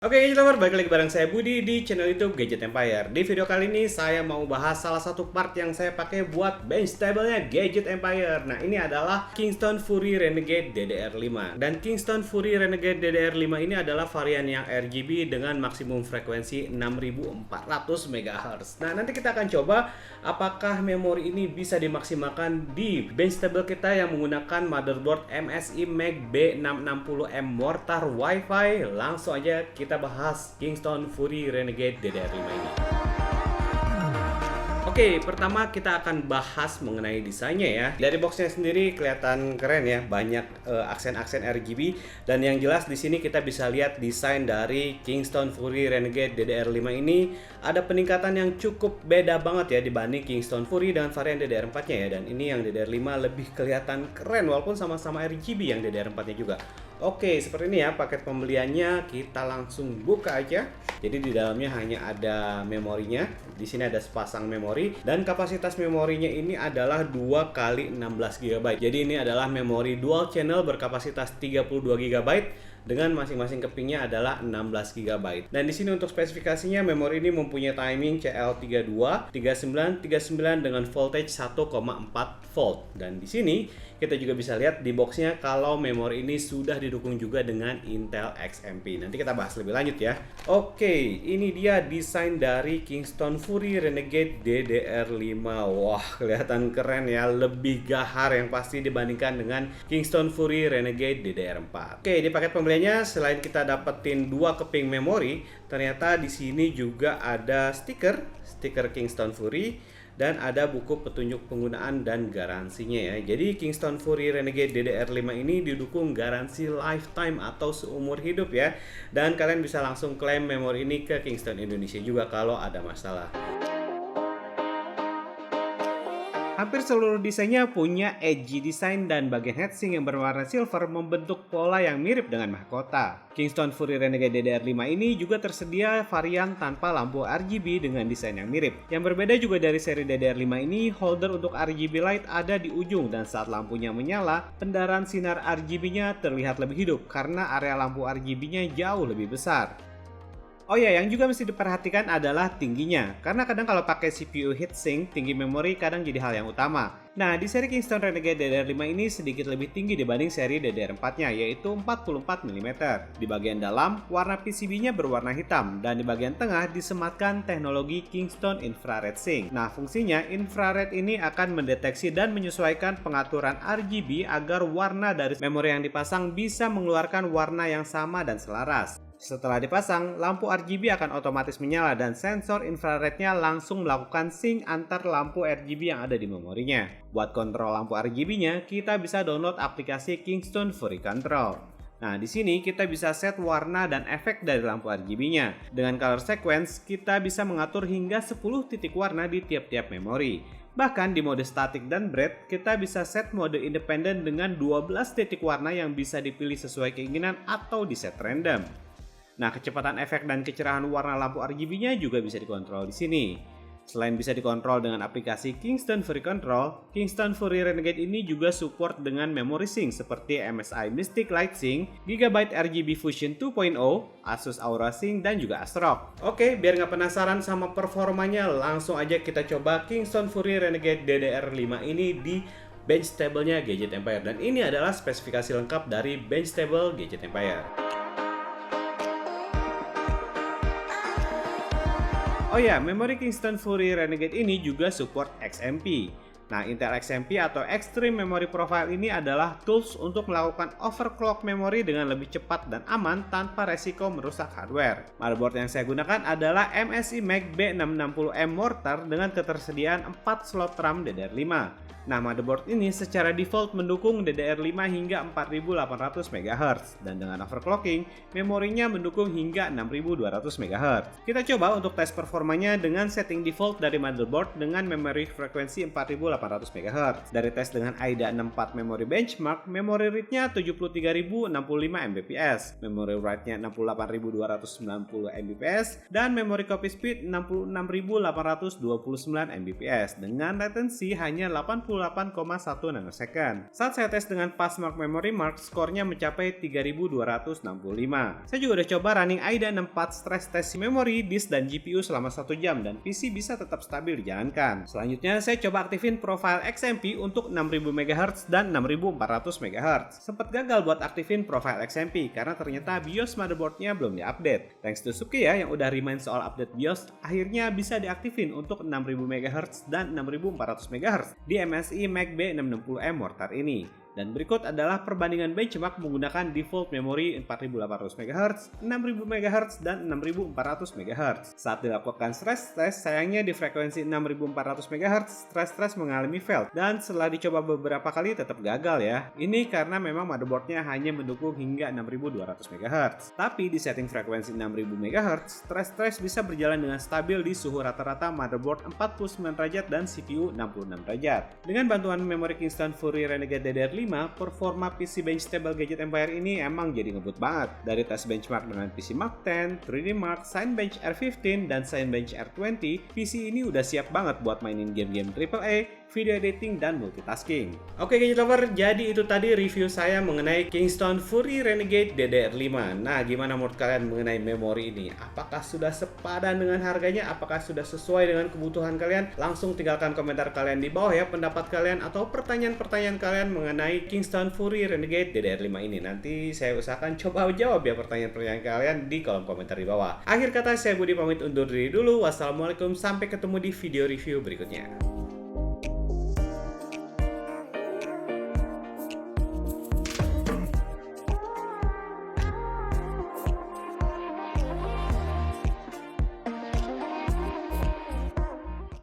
Oke, Gadget balik lagi bareng saya Budi di channel YouTube Gadget Empire. Di video kali ini saya mau bahas salah satu part yang saya pakai buat bench table-nya Gadget Empire. Nah, ini adalah Kingston Fury Renegade DDR5. Dan Kingston Fury Renegade DDR5 ini adalah varian yang RGB dengan maksimum frekuensi 6400 MHz. Nah, nanti kita akan coba apakah memori ini bisa dimaksimalkan di bench table kita yang menggunakan motherboard MSI Mag B660M Mortar Wi-Fi. Langsung aja kita bahas Kingston Fury Renegade DDR5 ini. Oke, pertama kita akan bahas mengenai desainnya ya. Dari boxnya sendiri kelihatan keren ya, banyak aksen-aksen RGB, dan yang jelas di sini kita bisa lihat desain dari Kingston Fury Renegade DDR5 ini ada peningkatan yang cukup beda banget ya dibanding Kingston Fury dengan varian DDR4-nya ya. Dan ini yang DDR5 lebih kelihatan keren walaupun sama-sama RGB yang DDR4-nya juga. Oke, seperti ini ya paket pembeliannya. Kita langsung buka aja. Jadi di dalamnya hanya ada memorinya. Di sini ada sepasang memori dan kapasitas memorinya ini adalah 2 kali 16 GB. Jadi ini adalah memori dual channel berkapasitas 32 GB dengan masing-masing kepingnya adalah 16 GB. Dan di sini untuk spesifikasinya memori ini mempunyai timing CL32 3939 dengan voltage 1,4 volt. Dan di sini kita juga bisa lihat di boxnya kalau memori ini sudah didukung juga dengan Intel XMP. Nanti kita bahas lebih lanjut ya. Oke, ini dia desain dari Kingston Fury Renegade DDR5. Wah, kelihatan keren ya, lebih gahar yang pasti dibandingkan dengan Kingston Fury Renegade DDR4. Oke, di paket pembeliannya selain kita dapetin 2 keping memori, ternyata di sini juga ada stiker Kingston Fury dan ada buku petunjuk penggunaan dan garansinya ya. Jadi Kingston Fury Renegade DDR5 ini didukung garansi lifetime atau seumur hidup ya. Dan kalian bisa langsung klaim memori ini ke Kingston Indonesia juga kalau ada masalah. Hampir seluruh desainnya punya edgy design dan bagian heatsink yang berwarna silver membentuk pola yang mirip dengan mahkota. Kingston Fury Renegade DDR5 ini juga tersedia varian tanpa lampu RGB dengan desain yang mirip. Yang berbeda juga dari seri DDR5 ini, holder untuk RGB light ada di ujung dan saat lampunya menyala, pendaran sinar RGB-nya terlihat lebih hidup karena area lampu RGB-nya jauh lebih besar. Oh ya, yang juga mesti diperhatikan adalah tingginya, karena kadang kalau pakai CPU heatsink, tinggi memori kadang jadi hal yang utama. Nah, di seri Kingston Renegade DDR5 ini sedikit lebih tinggi dibanding seri DDR4-nya, yaitu 44 mm. Di bagian dalam, warna PCB-nya berwarna hitam, dan di bagian tengah disematkan teknologi Kingston Infrared Sync. Nah, fungsinya infrared ini akan mendeteksi dan menyesuaikan pengaturan RGB agar warna dari memori yang dipasang bisa mengeluarkan warna yang sama dan selaras. Setelah dipasang, lampu RGB akan otomatis menyala dan sensor infrarednya langsung melakukan sync antar lampu RGB yang ada di memorinya. Buat kontrol lampu RGB-nya, kita bisa download aplikasi Kingston Fury Control. Nah, di sini kita bisa set warna dan efek dari lampu RGB-nya. Dengan color sequence, kita bisa mengatur hingga 10 titik warna di tiap-tiap memori. Bahkan di mode static dan bright, kita bisa set mode independen dengan 12 titik warna yang bisa dipilih sesuai keinginan atau di set random. Nah, kecepatan efek dan kecerahan warna lampu RGB-nya juga bisa dikontrol di sini. Selain bisa dikontrol dengan aplikasi Kingston Fury Control, Kingston Fury Renegade ini juga support dengan memory sync seperti MSI Mystic Light Sync, Gigabyte RGB Fusion 2.0, Asus Aura Sync, dan juga ASRock. Oke, biar nggak penasaran sama performanya, langsung aja kita coba Kingston Fury Renegade DDR5 ini di bench table-nya Gadget Empire. Dan ini adalah spesifikasi lengkap dari bench table Gadget Empire. Oh ya, memori Kingston Fury Renegade ini juga support XMP. Nah, Intel XMP atau Extreme Memory Profile ini adalah tools untuk melakukan overclock memori dengan lebih cepat dan aman tanpa resiko merusak hardware. Motherboard yang saya gunakan adalah MSI Mag B660M Mortar dengan ketersediaan 4 slot RAM DDR5. Nah, motherboard ini secara default mendukung DDR5 hingga 4800 MHz dan dengan overclocking, memorinya mendukung hingga 6200 MHz. Kita coba untuk tes performanya dengan setting default dari motherboard dengan memori frekuensi 4800 2800 MHz. Dari tes dengan AIDA 64 Memory Benchmark, memory read-nya 73.065 Mbps, memory write-nya 68.290 Mbps, dan memory copy speed 66.829 Mbps dengan latency hanya 88,1 nanosecond. Saat saya tes dengan Fastmark Memory Mark, skornya mencapai 3265. Saya juga udah coba running AIDA 64 stress test memory, disk, dan GPU selama 1 jam dan PC bisa tetap stabil dijalankan. Selanjutnya saya coba aktifin profile XMP untuk 6000 MHz dan 6400 MHz. Sempat gagal buat aktifin profile XMP karena ternyata BIOS motherboardnya belum diupdate. Thanks to Suki ya yang udah remind soal update BIOS, akhirnya bisa diaktifin untuk 6000 MHz dan 6400 MHz di MSI Mac B660M Mortar ini. Dan berikut adalah perbandingan benchmark menggunakan default memori 4800 MHz, 6000 MHz, dan 6400 MHz. Saat dilakukan stress test, sayangnya di frekuensi 6400 MHz, stress test mengalami fail. Dan setelah dicoba beberapa kali tetap gagal ya. Ini karena memang motherboardnya hanya mendukung hingga 6200 MHz. Tapi di setting frekuensi 6000 MHz, stress test bisa berjalan dengan stabil di suhu rata-rata motherboard 49 derajat dan CPU 66 derajat. Dengan bantuan memori Kingston Fury Renegade DDR5, performa PC Bench Stable Gadget Empire ini emang jadi ngebut banget. Dari tes benchmark dengan PC Mark 10, 3D Mark, Cinebench R15, dan Cinebench R20, PC ini udah siap banget buat mainin game-game AAA, video editing, dan multitasking. Oke gadget lover, jadi itu tadi review saya mengenai Kingston Fury Renegade DDR5. Nah, gimana menurut kalian mengenai memori ini? Apakah sudah sepadan dengan harganya? Apakah sudah sesuai dengan kebutuhan kalian? Langsung tinggalkan komentar kalian di bawah ya, pendapat kalian atau pertanyaan-pertanyaan kalian mengenai Kingston Fury Renegade DDR5 ini. Nanti saya usahakan coba jawab ya pertanyaan-pertanyaan kalian di kolom komentar di bawah. Akhir kata saya Budi pamit undur diri dulu. Wassalamualaikum, sampai ketemu di video review berikutnya.